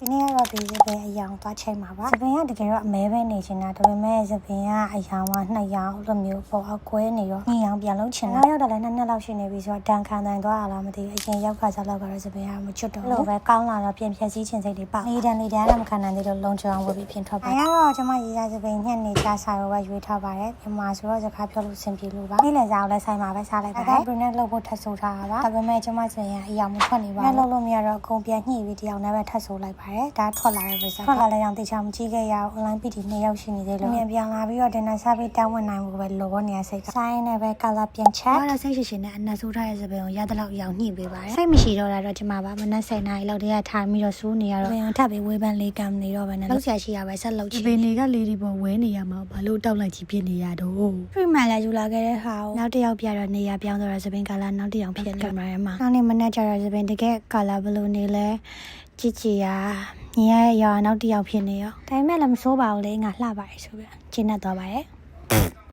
ဒီနေ့ကတော့ဒီစပင်အယောင်သွားချိန်မှာပါစပင်ကတကယ်တော့အမဲပဲနေချင်တာဒါပေမဲ့စပင်ကအယောင်က2ယောင်လိုမျိုးပေါ်အောက်ကွဲနေတော့2ယောင်ပြန်လုံးချင်တာရောက်တော့လည်း2နှစ်လောက်ရှိနေပြီဆိုတော့တန်ခံနိုင်သွားလားမသိဘူးအရင်ရောက်ကစားလောက်ကတော့စပင်ကမချွတ်တော့လို့ပဲကောင်းလာတော့ပြင်ဖြည့်စည်းခြင်းစိတ်တွေပေါ့နေတန်းတော့မခံနိုင်သေးလို့လုံချောင်းဝယ်ပြီးပြင်ထွက်ပါအဲ့တော့ကျွန်မရေးရစပင်ညက်နေကြဆိုင်ရောပဲရွေးထားပါတယ်မြန်မာဆိုတော့စကားပြောလို့အဆင်ပြေလို့ပါနေ့လည်စားအောင်လည်းဆိုင်မှာပဲစားလိုက်ပါတယ်ဘယ်နဲ့လှုပ်ဖို့ထပ်ဆိုထားတာပါဒါပေမဲ့ကျွန်မစပင်ကအယောင်မထွက်နေပါဘူးလှုပ်လို့မရတော့အကုန်ပြန်ညှိပြီးတယောက်နဲ့ပဲထပ်ဆိုလိုက်ပါတယ်ဒါထွက်လာထွက်လာလည်းအောင်တေချာမကြည့်ခဲ့ရအောင် online PD 2ယောက်ရှိနေသေးလို့ပြန်ပြန်လာပြီးတော့တင်နေစားပြီးတောင်းဝင်နိုင်ဖို့ပဲလောနေရစိတ်ကဆိုင်နဲ့ပဲ color ပြန်ချက်အဲ့တော့စိတ်ရှိရှိနဲ့အနက်ဆိုးထားတဲ့စပယ်ကိုရတဲ့လောက်ရောင်ညှိပေးပါတယ်စိတ်မရှိတော့တာတော့ဒီမှာပါမနက်7 နာရီလောက်တည်းကထားပြီးတော့စူးနေရတော့ပြန်ထပ်ပြီးဝေးပန်းလေးကံနေတော့ပဲနဲ့လောက်ဆရာရှိရပဲဆက်လုပ်ချင်ပင်တွေကလေးတွေပေါ်ဝဲနေရမှာဘာလို့တောက်လိုက်ကြီးဖြစ်နေရတော့ treatment လည်းယူလာခဲ့တဲ့ဟာကိုနောက်တစ်ယောက်ပြတော့နေရပြောင်းတော့စပင် color နောက်တစ်ယောက်ဖြစ်နေမှာနောက်နေ့မနက်ကျတော့စပင်တကယ် color ဘယ်လိုနေလဲကြည့်ကြည့်ရညီရရဲ့ရောနောက်တစ်ယောက်ဖြစ်နေရောဒါပေမဲ့လည်းမဆိုးပါဘူးလေငါလှပါတယ်ဆိုပြီးကျင်းနေသွားပါတယ်